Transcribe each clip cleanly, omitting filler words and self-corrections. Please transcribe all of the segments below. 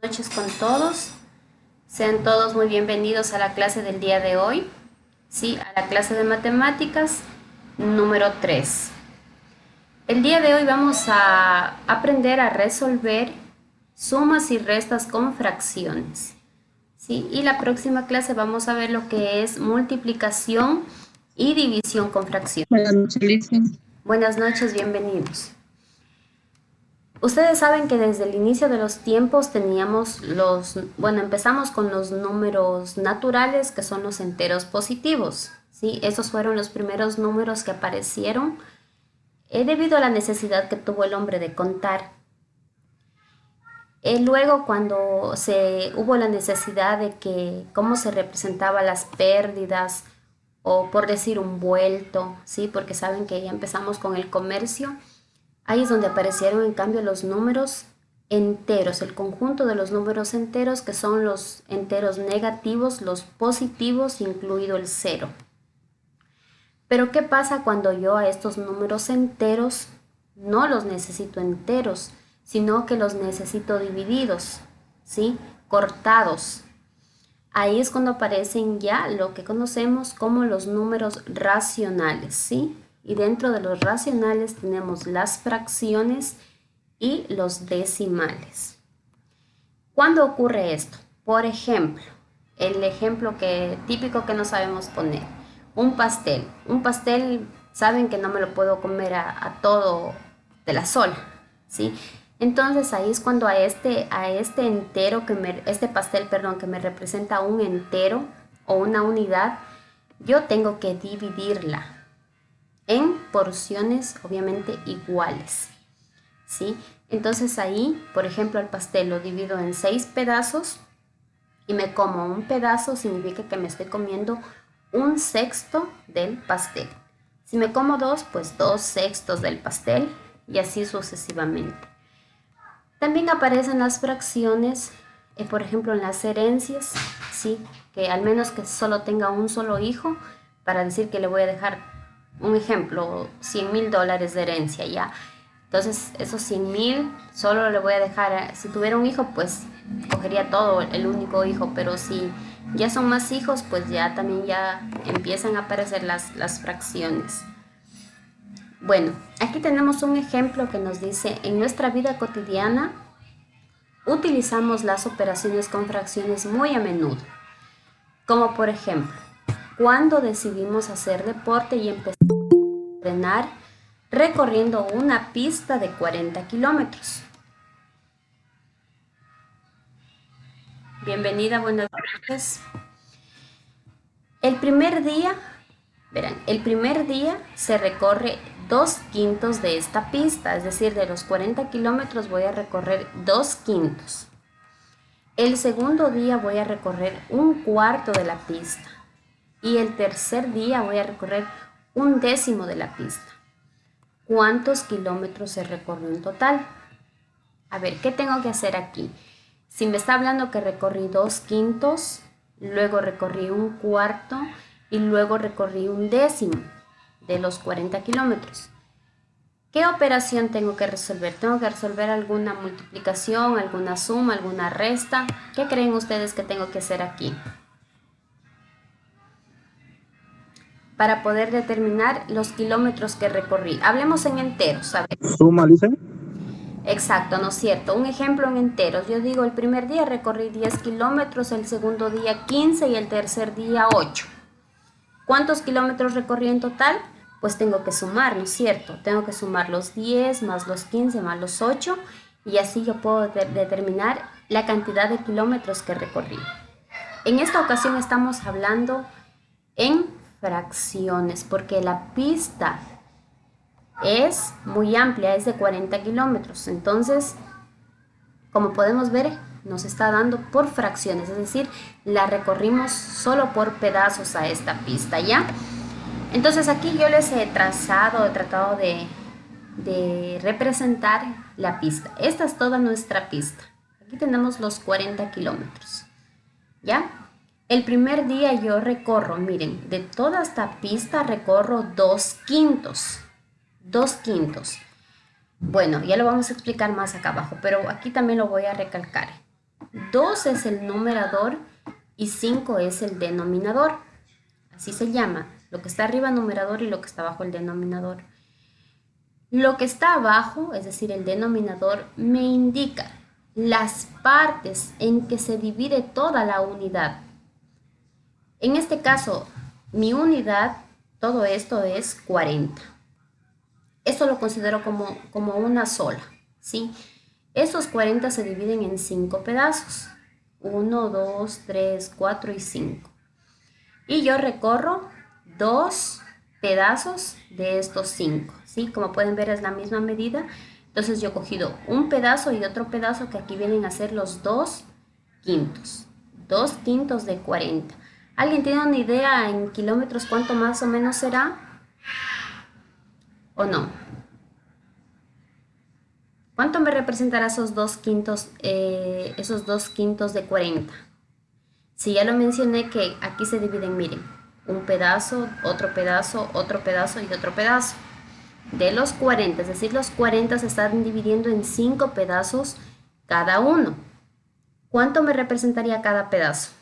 Noches con todos. Sean todos muy bienvenidos a la clase del día de hoy. Sí, a la clase de matemáticas número 3. El día de hoy vamos a aprender a resolver sumas y restas con fracciones. Sí, y la próxima clase vamos a ver lo que es multiplicación y división con fracciones. Buenas noches, Alicia. Buenas noches, bienvenidos. Ustedes saben que desde el inicio de los tiempos empezamos con los números naturales, que son los enteros positivos, ¿sí? Esos fueron los primeros números que aparecieron debido a la necesidad que tuvo el hombre de contar. Luego, cuando hubo la necesidad de que cómo se representaba las pérdidas, o por decir un vuelto, ¿sí? Porque saben que ya empezamos con el comercio. Ahí es donde aparecieron en cambio los números enteros, el conjunto de los números enteros, que son los enteros negativos, los positivos, incluido el cero. Pero ¿qué pasa cuando yo a estos números enteros no los necesito enteros, sino que los necesito divididos, ¿sí? Cortados. Ahí es cuando aparecen ya lo que conocemos como los números racionales, ¿sí? Y dentro de los racionales tenemos las fracciones y los decimales. ¿Cuándo ocurre esto? Por ejemplo, el ejemplo típico que no sabemos poner, un pastel. Un pastel, saben que no me lo puedo comer a todo de la sola, ¿sí? Entonces ahí es cuando este pastel, perdón, que me representa un entero o una unidad, yo tengo que dividirla en porciones obviamente iguales, ¿sí? Entonces ahí, por ejemplo, el pastel lo divido en 6 pedazos y me como un pedazo, significa que me estoy comiendo un sexto del pastel. Si me como dos, pues 2/6 del pastel y así sucesivamente. También aparecen las fracciones, por ejemplo, en las herencias, ¿sí? Que al menos que solo tenga un solo hijo, para decir que le voy a dejar, un ejemplo, $100,000 de herencia, ¿ya? Entonces, esos 100,000 solo le voy a dejar, si tuviera un hijo, pues cogería todo, el único hijo, pero si ya son más hijos, pues ya también ya empiezan a aparecer las fracciones. Bueno, aquí tenemos un ejemplo que nos dice, en nuestra vida cotidiana utilizamos las operaciones con fracciones muy a menudo, como por ejemplo, cuando decidimos hacer deporte y empezar a entrenar recorriendo una pista de 40 kilómetros. Bienvenida, buenas noches. El primer día, verán, el primer día se recorre 2/5 de esta pista, es decir, de los 40 kilómetros voy a recorrer 2/5. El segundo día voy a recorrer 1/4 de la pista y el tercer día voy a recorrer 1/10 de la pista. ¿Cuántos kilómetros se recorrió en total? A ver, ¿qué tengo que hacer aquí? Si me está hablando que recorrí 2/5, luego recorrí 1/4 y luego recorrí 1/10 de los 40 kilómetros. ¿Qué operación tengo que resolver? ¿Tengo que resolver alguna multiplicación, alguna suma, alguna resta? ¿Qué creen ustedes que tengo que hacer aquí? Para poder determinar los kilómetros que recorrí. Hablemos en enteros, a ver. Suma, Alicia. Exacto, ¿no es cierto? Un ejemplo en enteros. Yo digo, el primer día recorrí 10 kilómetros, el segundo día 15 y el tercer día 8. ¿Cuántos kilómetros recorrí en total? Pues tengo que sumar, ¿no es cierto? Tengo que sumar los 10 más los 15 más los 8 y así yo puedo determinar la cantidad de kilómetros que recorrí. En esta ocasión estamos hablando en fracciones porque la pista es muy amplia, es de 40 kilómetros. Entonces, como podemos ver, nos está dando por fracciones, es decir, la recorrimos solo por pedazos a esta pista, ¿ya? Entonces aquí yo les he tratado de representar la pista. Esta es toda nuestra pista. Aquí tenemos los 40 kilómetros, ¿ya? El primer día yo recorro, miren, de toda esta pista recorro 2/5. 2/5. Bueno, ya lo vamos a explicar más acá abajo, pero aquí también lo voy a recalcar. 2 es el numerador y 5 es el denominador. Así se llama. Lo que está arriba numerador y lo que está abajo el denominador. Lo que está abajo, es decir, el denominador, me indica las partes en que se divide toda la unidad. En este caso, mi unidad, todo esto es 40. Esto lo considero como una sola, ¿sí? Estos 40 se dividen en 5 pedazos. 1, 2, 3, 4 y 5. Y yo recorro 2 pedazos de estos 5, ¿sí? Como pueden ver es la misma medida. Entonces yo he cogido un pedazo y otro pedazo que aquí vienen a ser los 2 quintos. 2 quintos de 40. ¿Alguien tiene una idea en kilómetros cuánto más o menos será? ¿O no? ¿Cuánto me representará esos 2 quintos de 40? Si ya lo mencioné que aquí se dividen, miren, un pedazo, otro pedazo, otro pedazo y otro pedazo. De los 40, es decir, los 40 se están dividiendo en 5 pedazos cada uno. ¿Cuánto me representaría cada pedazo?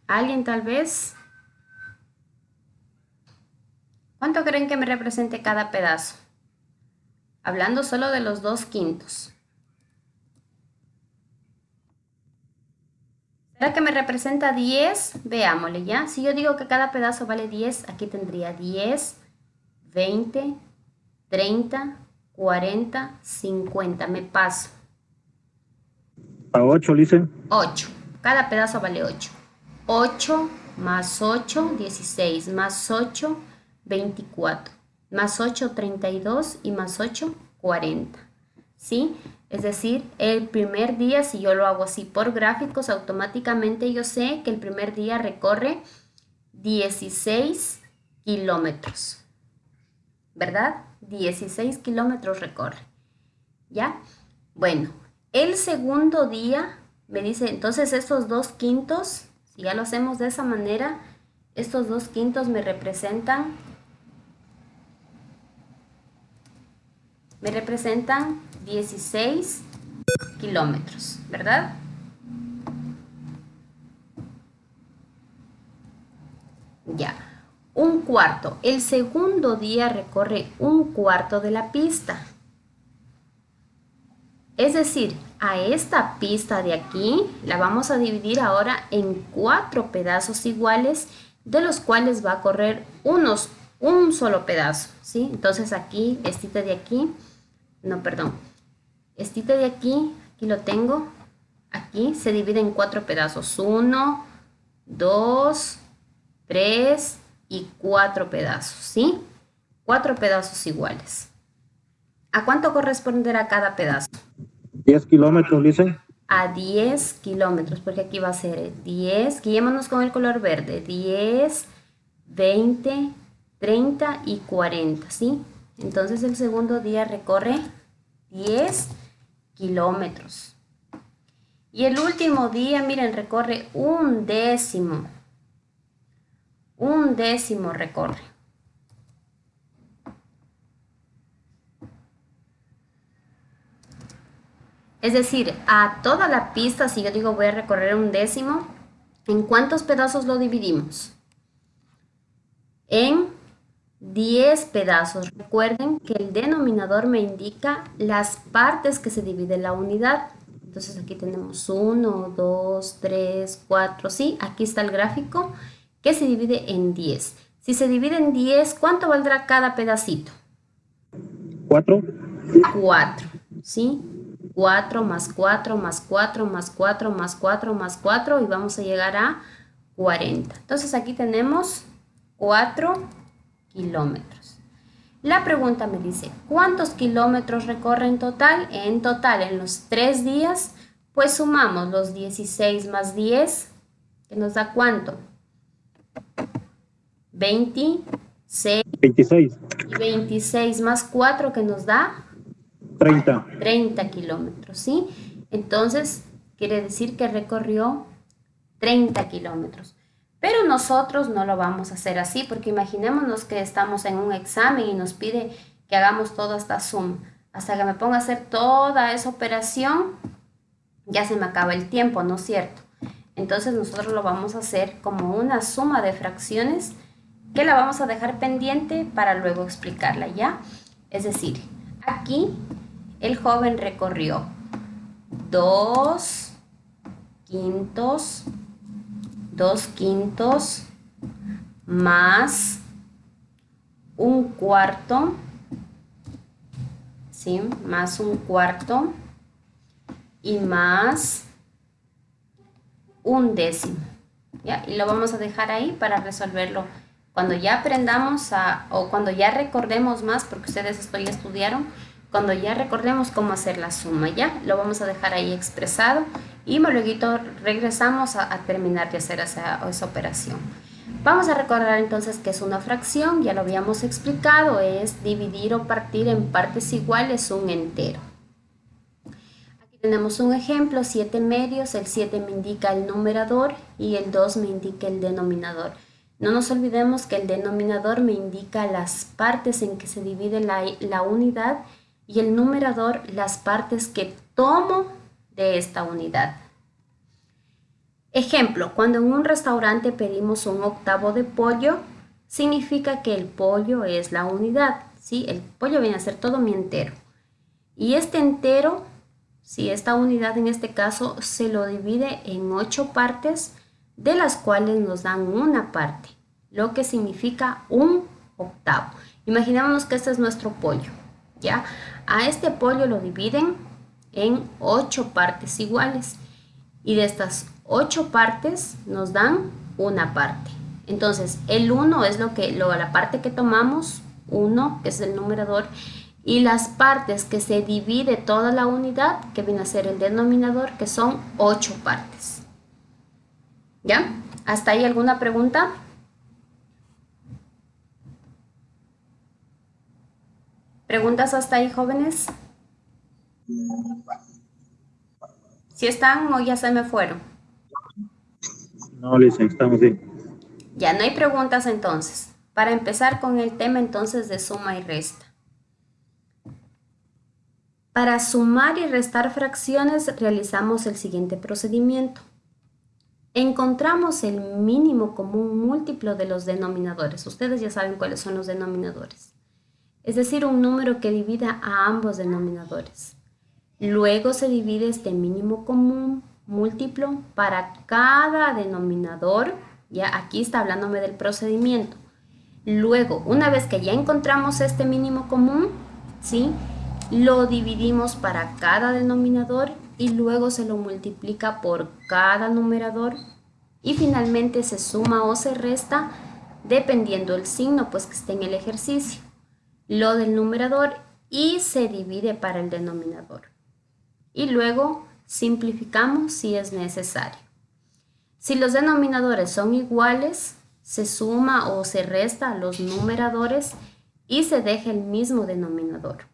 ¿Alguien tal vez? ¿Cuánto creen que me represente cada pedazo? Hablando solo de los 2 quintos. ¿Será que me representa 10? Veámosle, ¿ya? Si yo digo que cada pedazo vale 10, aquí tendría 10, 20, 30, 40, 50. Me paso. A 8, Lice. 8. Cada pedazo vale 8. 8 más 8, 16. Más 8, 24. Más 8, 32. Y más 8, 40. ¿Sí? Es decir, el primer día, si yo lo hago así por gráficos, automáticamente yo sé que el primer día recorre 16 kilómetros. ¿Verdad? 16 kilómetros recorre. ¿Ya? Bueno, el segundo día me dice, entonces estos 2 quintos, si ya lo hacemos de esa manera, estos 2 quintos me representan 16 kilómetros, ¿verdad? Ya. Un cuarto. El segundo día recorre un cuarto de la pista. Es decir, a esta pista de aquí la vamos a dividir ahora en 4 pedazos iguales, de los cuales va a correr un solo pedazo, ¿sí? Entonces aquí, este de aquí, este de aquí lo tengo, aquí se divide en 4 pedazos, 1, 2, 3 y 4 pedazos, ¿sí? 4 pedazos iguales. ¿A cuánto corresponderá cada pedazo? 10 kilómetros, Lice. A 10 kilómetros, porque aquí va a ser 10, guiémonos con el color verde, 10, 20, 30 y 40, ¿sí? Entonces el segundo día recorre 10 kilómetros. Y el último día, miren, recorre un décimo recorre. Es decir, a toda la pista, si yo digo voy a recorrer un décimo, ¿en cuántos pedazos lo dividimos? En 10 pedazos. Recuerden que el denominador me indica las partes que se divide la unidad. Entonces aquí tenemos 1, 2, 3, 4, sí, aquí está el gráfico que se divide en 10. Si se divide en 10, ¿cuánto valdrá cada pedacito? 4. 4, ¿sí? 4 más 4 más 4 más 4 más 4 más 4 y vamos a llegar a 40. Entonces aquí tenemos 4 kilómetros. La pregunta me dice, ¿cuántos kilómetros recorre en total? En total, en los 3 días, pues sumamos los 16 más 10, que nos da ¿cuánto? 26. 26. Y 26 más 4, que nos da 30. 30 kilómetros, ¿sí? Entonces, quiere decir que recorrió 30 kilómetros. Pero nosotros no lo vamos a hacer así, porque imaginémonos que estamos en un examen y nos pide que hagamos toda esta suma. Hasta que me ponga a hacer toda esa operación, ya se me acaba el tiempo, ¿no es cierto? Entonces nosotros lo vamos a hacer como una suma de fracciones que la vamos a dejar pendiente para luego explicarla, ¿ya? Es decir, aquí el joven recorrió 2 quintos, 2 quintos más un cuarto, ¿sí? Más un cuarto y más un décimo, ¿ya? Y lo vamos a dejar ahí para resolverlo cuando ya aprendamos o cuando ya recordemos más, porque ustedes esto ya estudiaron, cuando ya recordemos cómo hacer la suma, ¿ya? Lo vamos a dejar ahí expresado y luego regresamos a terminar de hacer esa operación. Vamos a recordar entonces que es una fracción, ya lo habíamos explicado, es dividir o partir en partes iguales un entero. Aquí tenemos un ejemplo, 7 medios, el 7 me indica el numerador y el 2 me indica el denominador. No nos olvidemos que el denominador me indica las partes en que se divide la unidad y el numerador las partes que tomo de esta unidad. Ejemplo, cuando en un restaurante pedimos un octavo de pollo, significa que el pollo es la unidad, ¿sí? El pollo viene a ser todo mi entero. Y este entero, ¿sí? Esta unidad en este caso se lo divide en 8 partes, de las cuales nos dan una parte, lo que significa un octavo. Imaginémonos que este es nuestro pollo, ¿ya? A este pollo lo dividen en 8 partes iguales y de estas 8 partes nos dan una parte. Entonces, el 1 es la parte que tomamos, 1, que es el numerador, y las partes que se divide toda la unidad, que viene a ser el denominador, que son 8 partes. ¿Ya? ¿Hasta ahí alguna pregunta? ¿Preguntas hasta ahí, jóvenes? ¿Si están o ya se me fueron? No, Licen, estamos bien. Ya no hay preguntas entonces. Para empezar con el tema entonces de suma y resta. Para sumar y restar fracciones realizamos el siguiente procedimiento. Encontramos el mínimo común múltiplo de los denominadores. Ustedes ya saben cuáles son los denominadores. Es decir, un número que divida a ambos denominadores. Luego se divide este mínimo común múltiplo para cada denominador. Ya aquí está hablándome del procedimiento. Luego, una vez que ya encontramos este mínimo común, ¿sí? Lo dividimos para cada denominador y luego se lo multiplica por cada numerador y finalmente se suma o se resta dependiendo el signo pues que esté en el ejercicio, lo del numerador y se divide para el denominador. Y luego simplificamos si es necesario. Si los denominadores son iguales, se suma o se resta a los numeradores y se deja el mismo denominador.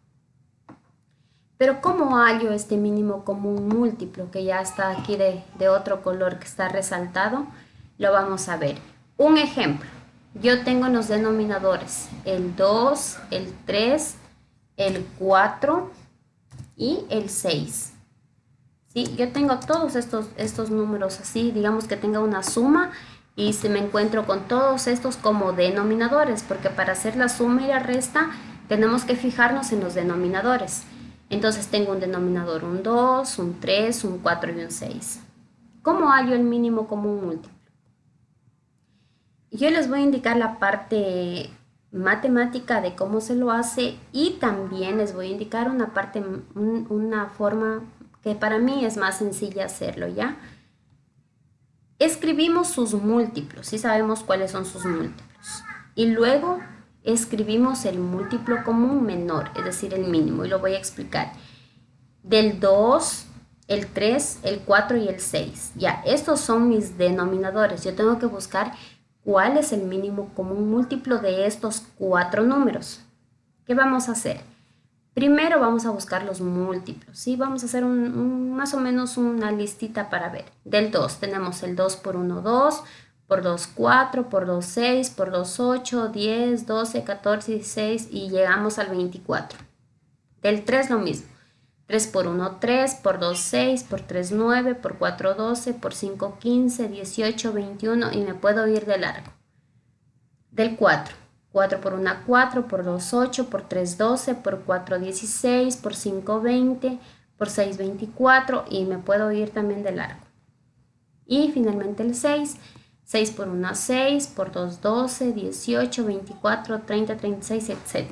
Pero ¿cómo hallo este mínimo común múltiplo que ya está aquí de otro color que está resaltado? Lo vamos a ver. Un ejemplo. Yo tengo en los denominadores el 2, el 3, el 4 y el 6. ¿Sí? Yo tengo todos estos números así, digamos que tenga una suma y se me encuentro con todos estos como denominadores, porque para hacer la suma y la resta tenemos que fijarnos en los denominadores. Entonces tengo un denominador, un 2, un 3, un 4 y un 6. ¿Cómo hallo el mínimo común múltiplo? Yo les voy a indicar la parte matemática de cómo se lo hace y también les voy a indicar una forma que para mí es más sencilla hacerlo, ¿ya? Escribimos sus múltiplos, ¿sí? Sabemos cuáles son sus múltiplos. Y luego escribimos el múltiplo común menor, es decir, el mínimo, y lo voy a explicar. Del 2, el 3, el 4 y el 6. Ya, estos son mis denominadores. Yo tengo que buscar cuál es el mínimo común múltiplo de estos 4 números. ¿Qué vamos a hacer? Primero vamos a buscar los múltiplos, ¿sí? Vamos a hacer más o menos una listita para ver. Del 2 tenemos el 2 por 1, 2, por 2, 4, por 2, 6, por 2, 8, 10, 12, 14, 16 y llegamos al 24. Del 3 lo mismo. 3 por 1, 3, por 2, 6, por 3, 9, por 4, 12, por 5, 15, 18, 21 y me puedo ir de largo. Del 4. 4 por 1, 4, por 2, 8, por 3, 12, por 4, 16, por 5, 20, por 6, 24 y me puedo ir también de largo. Y finalmente el 6. 6 por 1, 6, por 2, 12, 18, 24, 30, 36, etc.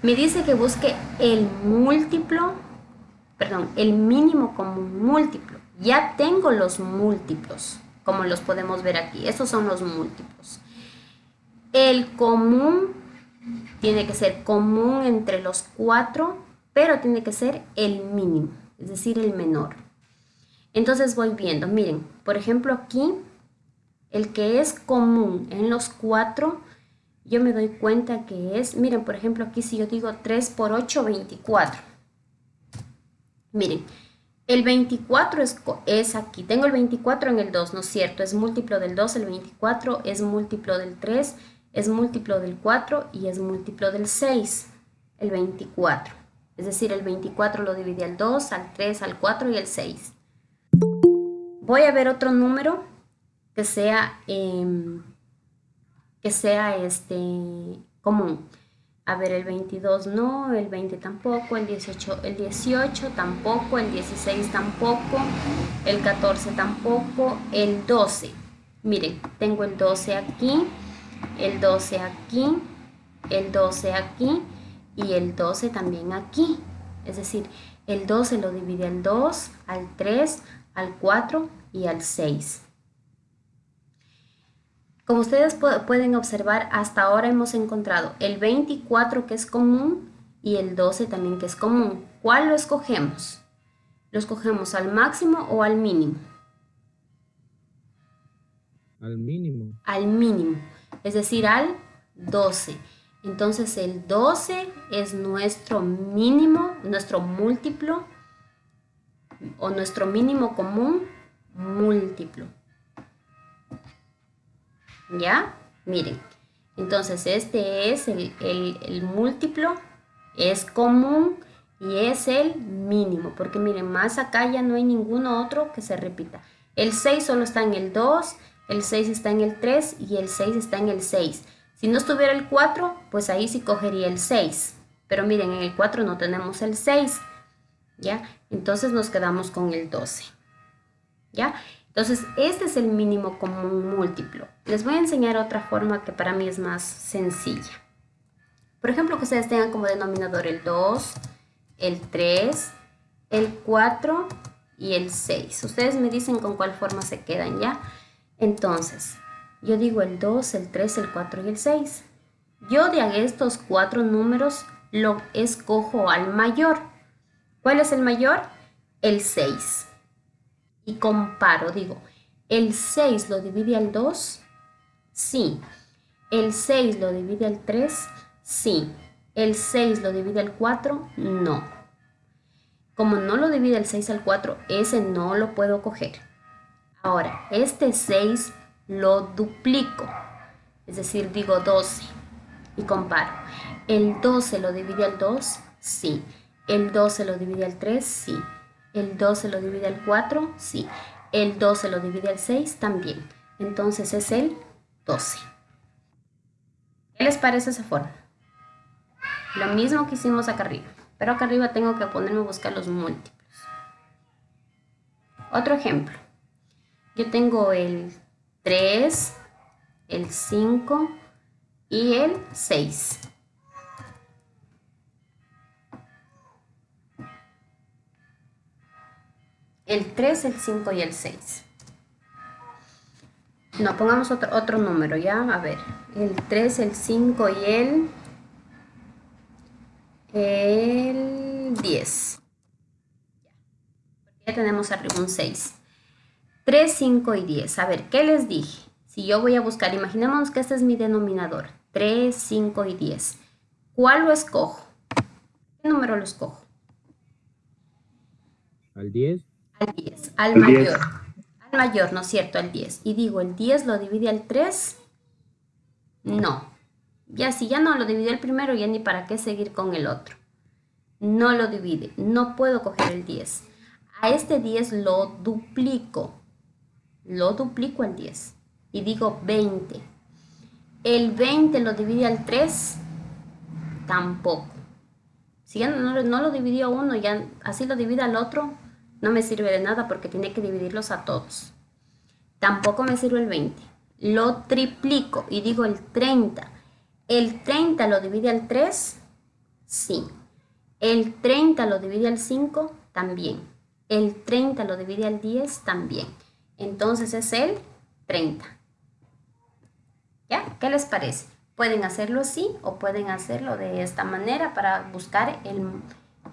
Me dice que busque el múltiplo, perdón, el mínimo común múltiplo. Ya tengo los múltiplos, como los podemos ver aquí. Estos son los múltiplos. El común tiene que ser común entre los 4, pero tiene que ser el mínimo, es decir, el menor. Entonces voy viendo, miren, por ejemplo aquí, el que es común en los 4, yo me doy cuenta que es, miren, por ejemplo aquí si yo digo 3 por 8, 24. Miren, el 24 es aquí, tengo el 24 en el 2, ¿no es cierto? Es múltiplo del 2, el 24 es múltiplo del 3, es múltiplo del 4 y es múltiplo del 6, el 24. Es decir, el 24 lo divide al 2, al 3, al 4 y al 6. Voy a ver otro número que sea común. A ver, el 22 no, el 20 tampoco, el 18 tampoco, el 16 tampoco, el 14 tampoco, el 12. Miren, tengo el 12 aquí, el 12 aquí, el 12 aquí y el 12 también aquí. Es decir, el 12 lo divide al 2, al 3, al 4 y al 6. Como ustedes pueden observar, hasta ahora hemos encontrado el 24 que es común y el 12 también que es común. ¿Cuál lo escogemos? ¿Lo escogemos al máximo o al mínimo? Al mínimo. Al mínimo, es decir, al 12. Entonces el 12 es nuestro mínimo, nuestro múltiplo o nuestro mínimo común múltiplo. ¿Ya? Miren, entonces este es el múltiplo, es común y es el mínimo, porque miren, más acá ya no hay ninguno otro que se repita. El 6 solo está en el 2, el 6 está en el 3 y el 6 está en el 6. Si no estuviera el 4, pues ahí sí cogería el 6. Pero miren, en el 4 no tenemos el 6, ¿ya? Entonces nos quedamos con el 12, ¿ya? Entonces, este es el mínimo común múltiplo. Les voy a enseñar otra forma que para mí es más sencilla. Por ejemplo, que ustedes tengan como denominador el 2, el 3, el 4 y el 6. Ustedes me dicen con cuál forma se quedan, ¿ya? Entonces, yo digo el 2, el 3, el 4 y el 6. Yo de estos 4 números lo escojo al mayor. ¿Cuál es el mayor? El 6. Y comparo, digo, ¿el 6 lo divide al 2? Sí. ¿El 6 lo divide al 3? Sí. ¿El 6 lo divide al 4? No. Como no lo divide el 6 al 4, ese no lo puedo coger. Ahora, este 6 lo duplico, es decir, digo 12 y comparo. ¿El 12 lo divide al 2? Sí. ¿El 12 lo divide al 3? Sí. ¿El 12 lo divide al 4? Sí. ¿El 12 lo divide al 6? También. Entonces es el 12. ¿Qué les parece esa forma? Lo mismo que hicimos acá arriba, pero acá arriba tengo que ponerme a buscar los múltiplos. Otro ejemplo. Yo tengo el 3, el 5 y el 6. El 3, el 5 y el 6. No, pongamos otro número, ¿ya? A ver, el 3, el 5 y el 10. Ya tenemos arriba un 6. 3, 5 y 10. A ver, ¿qué les dije? Si yo voy a buscar, imaginemos que este es mi denominador. 3, 5 y 10. ¿Cuál lo escojo? ¿Qué número lo escojo? Al 10. Al 10, al mayor. al mayor, ¿no es cierto? Al 10. Y digo, ¿el 10 lo divide al 3? No. Ya si ya no lo dividió el primero, ya ni para qué seguir con el otro. No lo divide. No puedo coger el 10. A este 10 lo duplico. Lo duplico al 10. Y digo 20. ¿El 20 lo divide al 3? Tampoco. Si ya no lo dividió a uno, ya así lo divide al otro, no me sirve de nada porque tiene que dividirlos a todos. Tampoco me sirve el 20. Lo triplico y digo el 30. ¿El 30 lo divide al 3? Sí. ¿El 30 lo divide al 5? También. ¿El 30 lo divide al 10? También. Entonces es el 30. ¿Ya? ¿Qué les parece? Pueden hacerlo así o pueden hacerlo de esta manera para buscar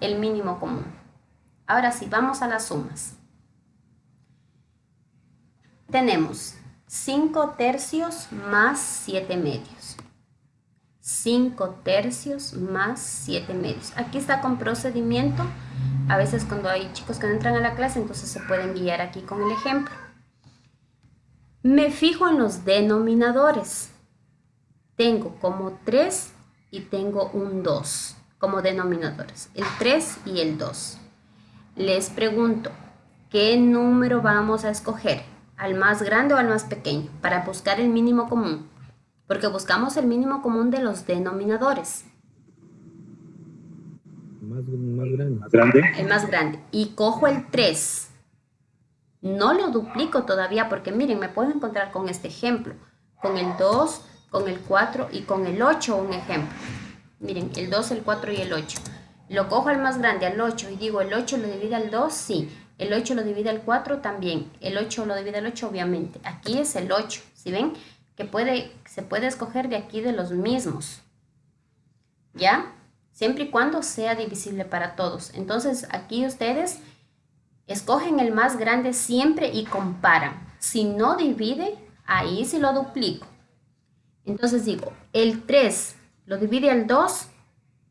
el mínimo común. Ahora sí, vamos a las sumas. Tenemos 5 tercios más 7 medios. 5 tercios más 7 medios. Aquí está con procedimiento. A veces cuando hay chicos que no entran a la clase, entonces se pueden guiar aquí con el ejemplo. Me fijo en los denominadores. Tengo como 3 y tengo un 2 como denominadores. El 3 y el 2. Les pregunto, ¿qué número vamos a escoger? ¿Al más grande o al más pequeño? Para buscar el mínimo común. Porque buscamos el mínimo común de los denominadores. Más grande. ¿Más grande? El más grande. Y cojo el 3. No lo duplico todavía porque miren, me puedo encontrar con este ejemplo. Con el 2, con el 4 y con el 8 un ejemplo. Miren, el 2, el 4 y el 8. Lo cojo al más grande, al 8, y digo, ¿el 8 lo divide al 2? Sí. ¿El 8 lo divide al 4? También. ¿El 8 lo divide al 8? Obviamente. Aquí es el 8. ¿Sí ven? Que se puede escoger de aquí de los mismos. ¿Ya? Siempre y cuando sea divisible para todos. Entonces, aquí ustedes escogen el más grande siempre y comparan. Si no divide, ahí sí lo duplico. Entonces digo, ¿el 3 lo divide al 2?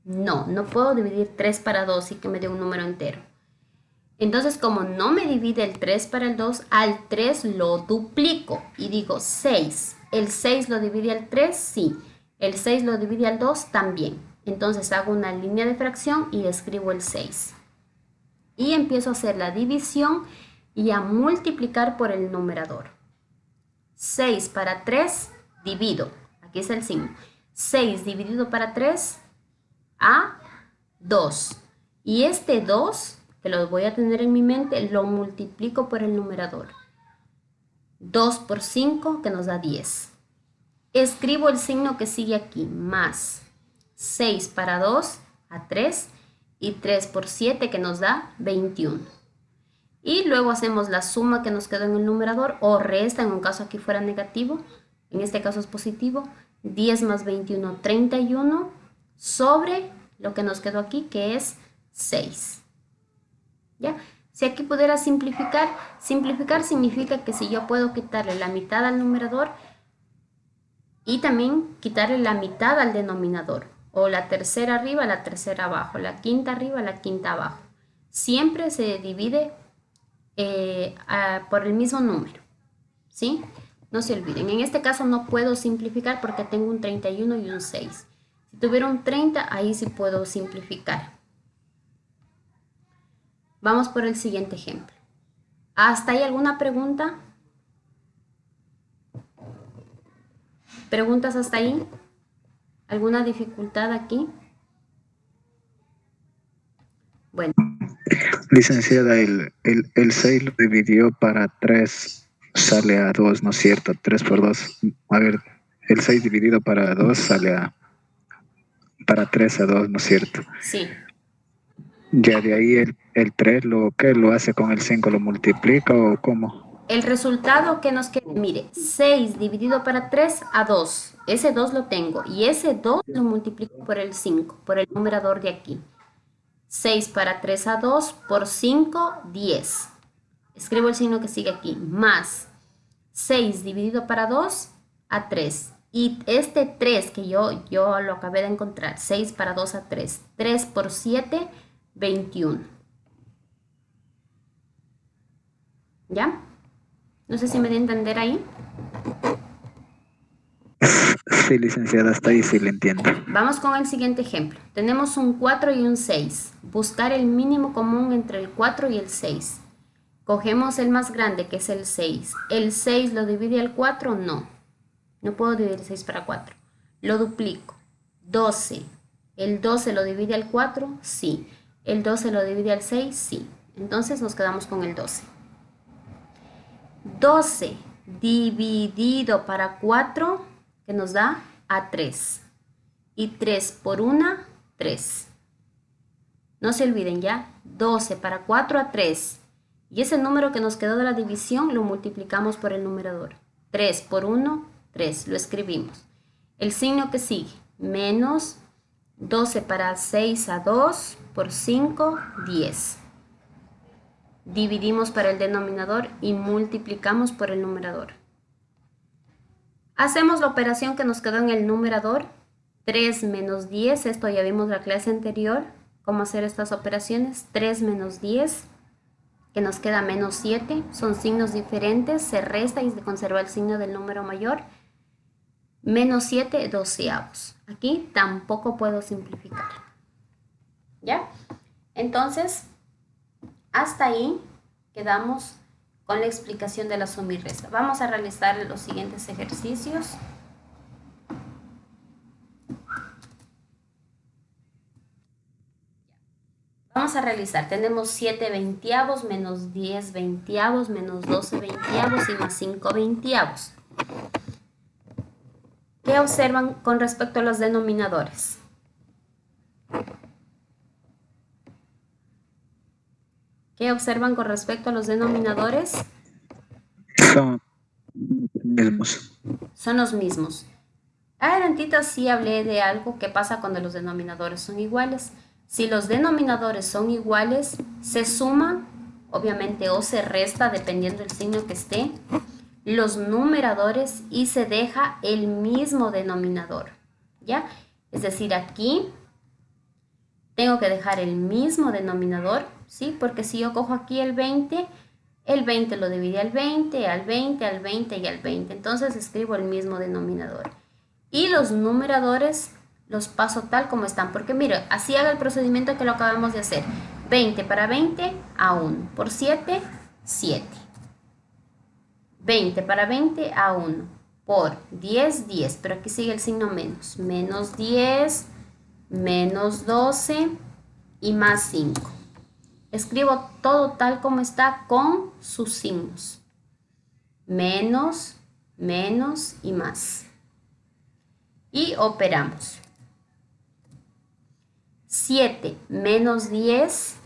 No, no puedo dividir 3 para 2 y que me dé un número entero. Entonces, como no me divide el 3 para el 2, al 3 lo duplico y digo 6. ¿El 6 lo divide al 3? Sí. ¿El 6 lo divide al 2? También. Entonces hago una línea de fracción y escribo el 6. Y empiezo a hacer la división y a multiplicar por el numerador. 6 para 3, divido. Aquí está el signo. 6 dividido para 3 a 2. Y este 2, que lo voy a tener en mi mente, lo multiplico por el numerador. 2 por 5, que nos da 10. Escribo el signo que sigue aquí, más 6 para 2 a 3 y 3 por 7, que nos da 21. Y luego hacemos la suma que nos quedó en el numerador o resta, en un caso aquí fuera negativo, en este caso es positivo. 10 más 21, 31, sobre lo que nos quedó aquí, que es 6. ¿Ya? Si aquí pudiera simplificar, simplificar significa que si yo puedo quitarle la mitad al numerador y también quitarle la mitad al denominador, o la tercera arriba, la tercera abajo, la quinta arriba, la quinta abajo. Siempre se divide por el mismo número, ¿sí? No se olviden, en este caso no puedo simplificar porque tengo un 31 y un 6. Si tuviera un 30, ahí sí puedo simplificar. Vamos por el siguiente ejemplo. ¿Hasta ahí alguna pregunta? ¿Preguntas hasta ahí? ¿Alguna dificultad aquí? Bueno. Licenciada, el 6 lo dividió para 3, sale a 2, ¿no es cierto? 3 por 2. A ver, el 6 dividido para 2 sale para 3 a 2, ¿no es cierto? Sí. Ya de ahí el 3, ¿qué lo hace con el 5? ¿Lo multiplica o cómo? El resultado que nos queda, mire, 6 dividido para 3 a 2. Ese 2 lo tengo y ese 2 lo multiplico por el 5, por el numerador de aquí. 6 para 3 a 2 por 5, 10. Escribo el signo que sigue aquí, más 6 dividido para 2 a 3. Y este 3 que yo lo acabé de encontrar, 6 para 2 a 3. 3 por 7, 21. ¿Ya? No sé si me di a entender ahí. Sí, licenciada, hasta ahí sí le entiendo. Vamos con el siguiente ejemplo. Tenemos un 4 y un 6. Buscar el mínimo común entre el 4 y el 6. Cogemos el más grande, que es el 6. ¿El 6 lo divide al 4? No. No puedo dividir 6 para 4. Lo duplico. 12. ¿El 12 lo divide al 4? Sí. ¿El 12 lo divide al 6? Sí. Entonces nos quedamos con el 12. 12 dividido para 4, que nos da a 3. Y 3 por 1, 3. No se olviden ya, 12 para 4 a 3. Y ese número que nos quedó de la división lo multiplicamos por el numerador. 3 por 1, 3. Lo escribimos. El signo que sigue, menos 12 para 6 a 2 por 5, 10. Dividimos para el denominador y multiplicamos por el numerador. Hacemos la operación que nos quedó en el numerador. 3 menos 10, esto ya vimos la clase anterior, cómo hacer estas operaciones. 3 menos 10, que nos queda menos 7, son signos diferentes, se resta y se conserva el signo del número mayor. Menos 7 doceavos. Aquí tampoco puedo simplificar. ¿Ya? Entonces, hasta ahí quedamos con la explicación de la suma y resta. Vamos a realizar los siguientes ejercicios. Vamos a realizar, tenemos 7 veintiavos, menos 10 veintiavos, menos 12 veintiavos y más 5 veintiavos. ¿Qué observan con respecto a los denominadores? ¿Qué observan con respecto a los denominadores? Son mismos. Son los mismos. Adelantito sí hablé de algo que pasa cuando los denominadores son iguales. Si los denominadores son iguales, se suma, obviamente, o se resta, dependiendo del signo que esté, los numeradores y se deja el mismo denominador, ¿ya? Es decir, aquí tengo que dejar el mismo denominador, ¿sí? Porque si yo cojo aquí el 20 lo divide al 20, al 20, al 20 y al 20. Entonces escribo el mismo denominador. Y los numeradores los paso tal como están. Porque mire, así haga el procedimiento que lo acabamos de hacer. 20 para 20 a 1. Por 7, 7. 20 para 20 a 1. Por 10, 10. Pero aquí sigue el signo menos. Menos 10, menos 12 y más 5. Escribo todo tal como está con sus signos. Menos, menos y más. Y operamos. 7 menos 10.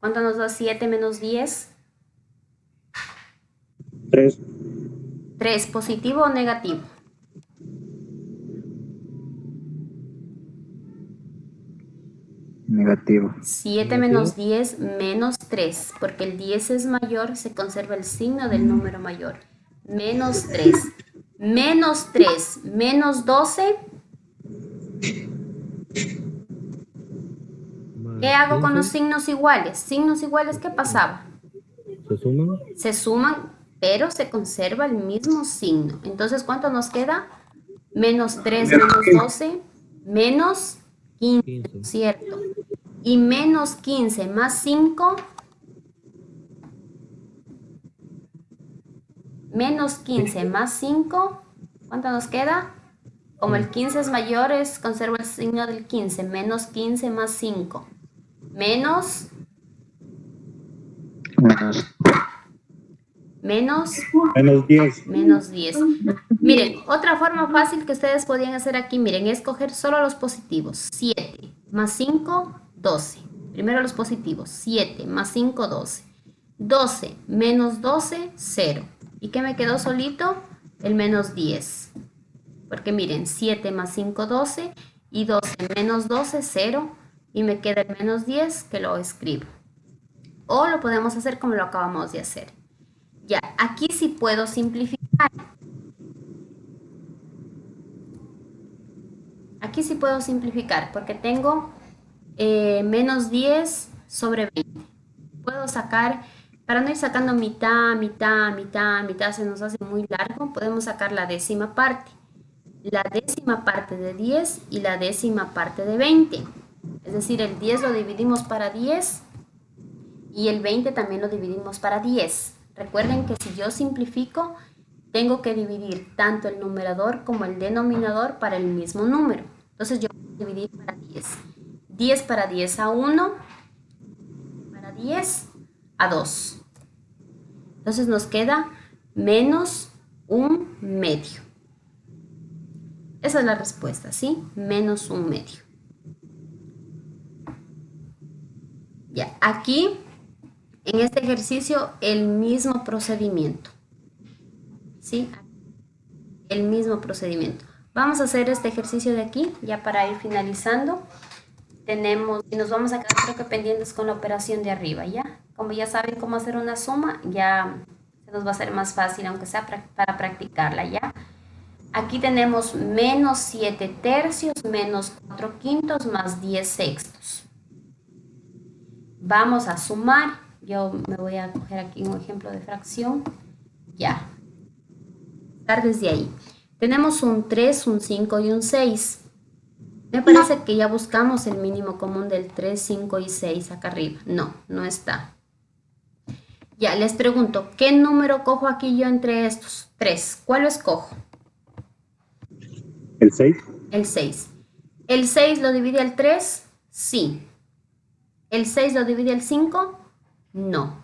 ¿Cuánto nos da 7 menos 10? 3. 3, ¿positivo o negativo? Negativo. 7 menos 10 menos 3, porque el 10 es mayor, se conserva el signo del número mayor. Menos 3. Menos 3 menos 12. ¿Qué hago con los signos iguales? Signos iguales, ¿qué pasaba? ¿Se suman? Se suman, pero se conserva el mismo signo. Entonces, ¿cuánto nos queda? Menos 3 menos 12, menos 15, ¿cierto? Y menos 15 más 5, menos 15 más 5, ¿cuánto nos queda? Como el 15 es mayor, conservo el signo del 15, menos 15 más 5, menos Menos 10. menos 10. Miren, otra forma fácil que ustedes podían hacer aquí, miren, es coger solo los positivos. 7 más 5, 12. Primero los positivos. 7 más 5, 12. 12 menos 12, 0. ¿Y qué me quedó solito? El menos 10. Porque miren, 7 más 5, 12. Y 12 menos 12, 0. Y me queda el menos 10 que lo escribo. O lo podemos hacer como lo acabamos de hacer. Ya, aquí sí puedo simplificar. Aquí sí puedo simplificar porque tengo menos 10 sobre 20. Puedo sacar Para no ir sacando mitad, mitad, mitad, mitad, se nos hace muy largo, podemos sacar la décima parte. La décima parte de 10 y la décima parte de 20. Es decir, el 10 lo dividimos para 10 y el 20 también lo dividimos para 10. Recuerden que si yo simplifico, tengo que dividir tanto el numerador como el denominador para el mismo número. Entonces yo voy a dividir para 10. 10 para 10 a 1, para 10 a 2. Entonces nos queda menos un medio. Esa es la respuesta, ¿sí? Menos un medio. Ya, aquí, en este ejercicio, el mismo procedimiento. ¿Sí? El mismo procedimiento. Vamos a hacer este ejercicio de aquí, ya para ir finalizando. Tenemos, y nos vamos a quedar creo que pendientes con la operación de arriba, ¿ya? Como ya saben cómo hacer una suma, ya se nos va a hacer más fácil, aunque sea para practicarla, ¿ya? Aquí tenemos menos 7 tercios, menos 4 quintos, más 10 sextos. Vamos a sumar. Yo me voy a coger aquí un ejemplo de fracción. Ya. Estar desde ahí. Tenemos un 3, un 5 y un 6. Me parece que ya buscamos el mínimo común del 3, 5 y 6 acá arriba. No, no está. Ya, les pregunto, ¿qué número cojo aquí yo entre estos? 3. ¿Cuál lo escojo? ¿El 6? El 6. ¿El 6 lo divide el 3? Sí. ¿El 6 lo divide el 5? No.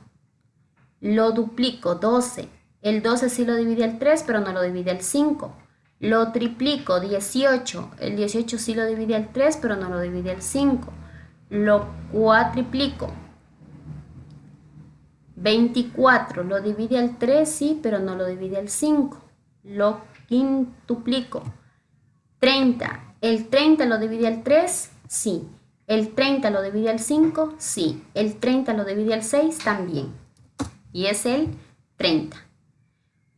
Lo duplico, 12. El 12 sí lo divide el 3, pero no lo divide el 5. Lo triplico, 18. El 18 sí lo divide el 3, pero no lo divide el 5. Lo cuatriplico. 24 lo divide el 3, sí, pero no lo divide el 5. Lo quintuplico. 30. ¿El 30 lo divide el 3? Sí. ¿El 30 lo divide el 5? Sí. ¿El 30 lo divide el 6? También. Y es el 30.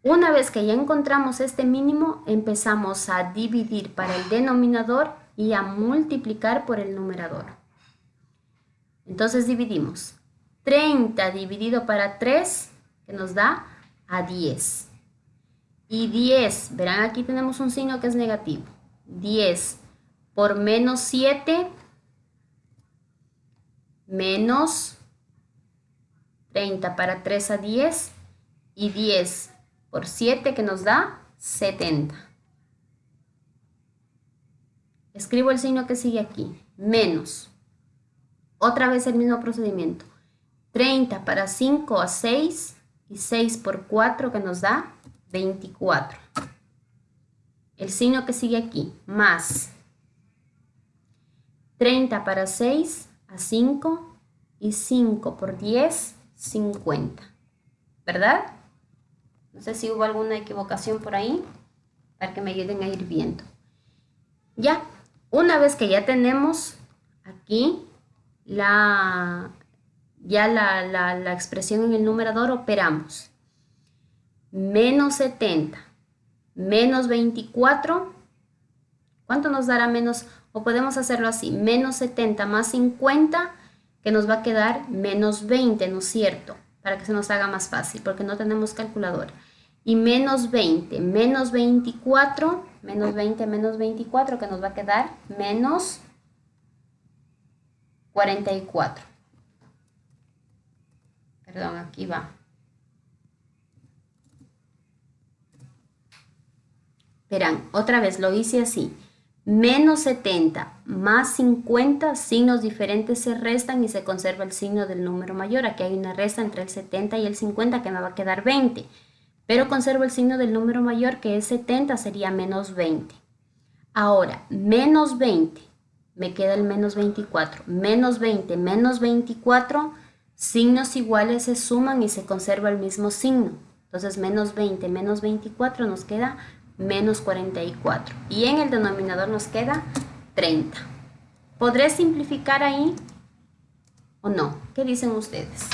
Una vez que ya encontramos este mínimo, empezamos a dividir para el denominador y a multiplicar por el numerador. Entonces dividimos. 30 dividido para 3, que nos da a 10. Y 10, verán aquí tenemos un signo que es negativo. 10 por menos 7, menos 30 para 3 a 10, y 10 por 7 que nos da 70. Escribo el signo que sigue aquí, menos. Otra vez el mismo procedimiento. 30 para 5 a 6, y 6 por 4 que nos da 24. El signo que sigue aquí, más. 30 para 6 a 5, y 5 por 10, 50. ¿Verdad? No sé si hubo alguna equivocación por ahí, para que me ayuden a ir viendo. Ya, una vez que ya tenemos aquí la expresión en el numerador, operamos. Menos 70, menos 24, ¿cuánto nos dará menos? O podemos hacerlo así, menos 70 más 50, que nos va a quedar menos 20, ¿no es cierto? Para que se nos haga más fácil, porque no tenemos calculadora. Y menos 20, menos 24, menos 20, menos 24, que nos va a quedar menos 44. Perdón, aquí va. Verán, otra vez lo hice así. Menos 70 más 50, signos diferentes se restan y se conserva el signo del número mayor. Aquí hay una resta entre el 70 y el 50 que me va a quedar 20. Pero conservo el signo del número mayor, que es 70, sería menos 20. Ahora, menos 20, me queda el menos 24. Menos 20, menos 24, signos iguales se suman y se conserva el mismo signo. Entonces, menos 20, menos 24 nos queda menos 44. Y en el denominador nos queda 30. ¿Podré simplificar ahí o no? ¿Qué dicen ustedes?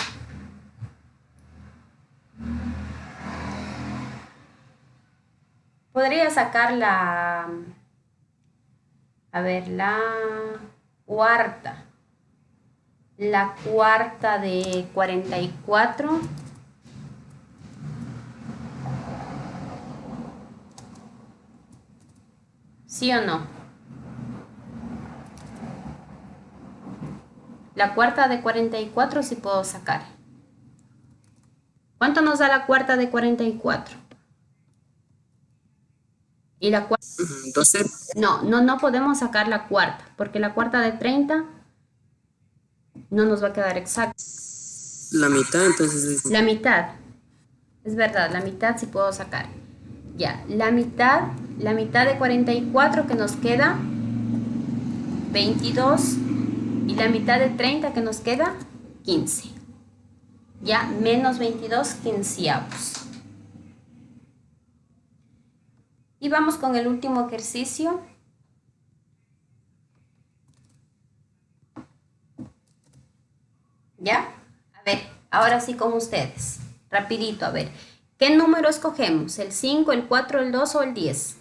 Podría sacar la cuarta. La cuarta de 44 ¿Sí o no? La cuarta de 44 sí puedo sacar. ¿Cuánto nos da la cuarta de 44? Y la cuarta... 12. No podemos sacar la cuarta, porque la cuarta de 30 no nos va a quedar exacto. La mitad, entonces. La mitad. Es verdad, la mitad sí puedo sacar. Ya, la mitad de 44 que nos queda 22 y la mitad de 30 que nos queda 15. Ya, menos 22 quinceavos. Y vamos con el último ejercicio. ¿Ya? A ver, ahora sí con ustedes. Rapidito, a ver. ¿Qué número escogemos? ¿El 5, el 4, el 2 o el 10?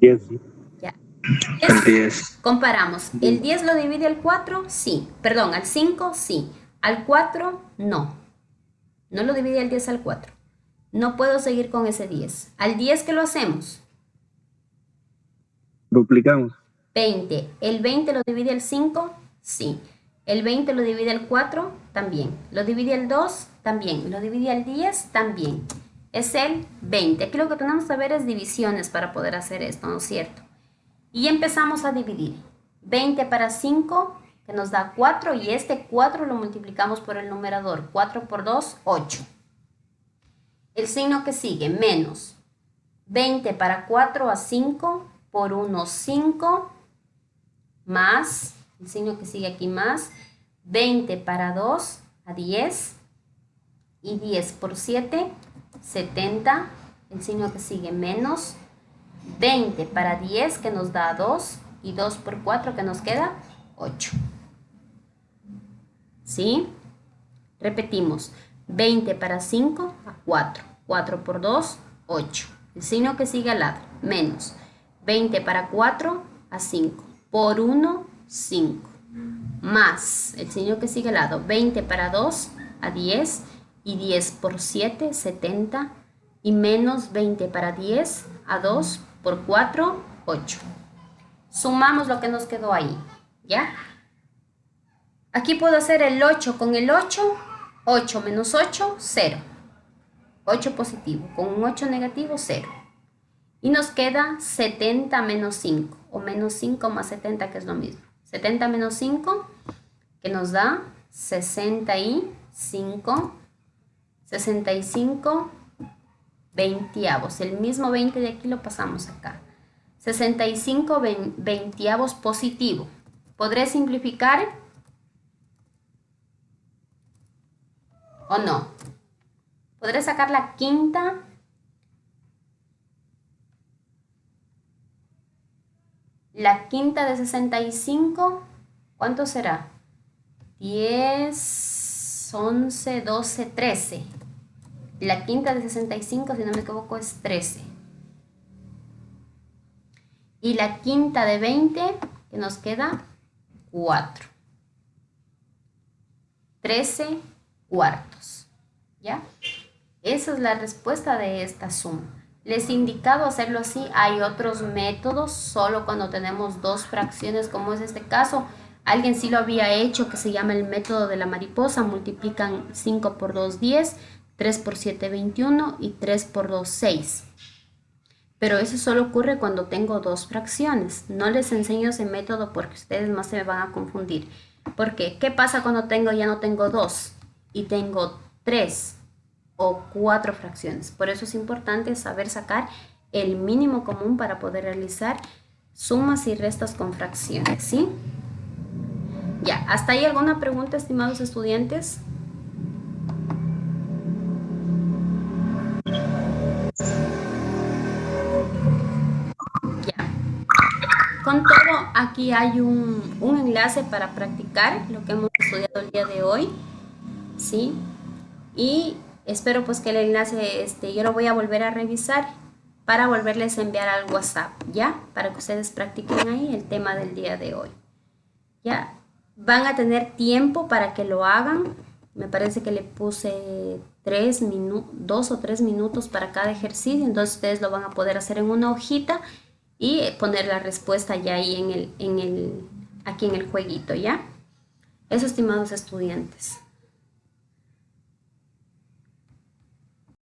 10. Ya. El 10. Comparamos. ¿El 10 lo divide al 4? Sí. Perdón, al 5, sí. Al 4, no. No lo divide el 10 al 4. No puedo seguir con ese 10. ¿Al 10 qué lo hacemos? Duplicamos. 20. ¿El 20 lo divide el 5? Sí. ¿El 20 lo divide el 4? También. ¿Lo divide el 2? También. ¿Lo divide el 10? También. Es el 20. Aquí lo que tenemos que saber es divisiones para poder hacer esto, ¿no es cierto? Y empezamos a dividir. 20 para 5, que nos da 4, y este 4 lo multiplicamos por el numerador. 4 por 2, 8. El signo que sigue, menos. 20 para 4 a 5, por 1, 5, más, el signo que sigue aquí más, 20 para 2 a 10, y 10 por 7, 70, el signo que sigue menos, 20 para 10 que nos da 2, y 2 por 4 que nos queda 8. ¿Sí? Repetimos, 20 para 5 a 4, 4 por 2, 8. El signo que sigue al lado, menos, 20 para 4 a 5, por 1, 5, más, el signo que sigue al lado, 20 para 2 a 10, y 10 por 7, 70, y menos 20 para 10 a 2 por 4, 8. Sumamos lo que nos quedó ahí, ¿ya? Aquí puedo hacer el 8 con el 8, 8 menos 8, 0. 8 positivo, con un 8 negativo, 0. Y nos queda 70 menos 5, o menos 5 más 70, que es lo mismo. 70 menos 5, que nos da 65, 65 veintiavos. El mismo 20 de aquí lo pasamos acá. 65 veintiavos positivo. ¿Podré simplificar o no? ¿Podré sacar la quinta? La quinta de 65, ¿cuánto será? 10, 11, 12, 13. La quinta de 65, si no me equivoco, es 13. Y la quinta de 20, que nos queda 4. 13 cuartos. ¿Ya? Esa es la respuesta de esta suma. Les he indicado hacerlo así. Hay otros métodos, solo cuando tenemos dos fracciones, como es este caso. Alguien sí lo había hecho, que se llama el método de la mariposa. Multiplican 5 por 2, 10, 3 por 7, 21 y 3 por 2, 6. Pero eso solo ocurre cuando tengo dos fracciones. No les enseño ese método porque ustedes más se me van a confundir. ¿Por qué? ¿Qué pasa cuando ya no tengo 2 y tengo 3 o 4 fracciones? Por eso es importante saber sacar el mínimo común para poder realizar sumas y restas con fracciones, ¿sí? Ya, ¿hasta ahí alguna pregunta, estimados estudiantes? Ya. Con todo, aquí hay un enlace para practicar lo que hemos estudiado el día de hoy, ¿sí? Y espero pues que el enlace, yo lo voy a volver a revisar para volverles a enviar al WhatsApp, ¿ya? Para que ustedes practiquen ahí el tema del día de hoy, ¿ya? Van a tener tiempo para que lo hagan. Me parece que le puse 2 o 3 minutos para cada ejercicio, entonces ustedes lo van a poder hacer en una hojita y poner la respuesta ya ahí aquí en el jueguito, ¿ya? Eso, estimados estudiantes.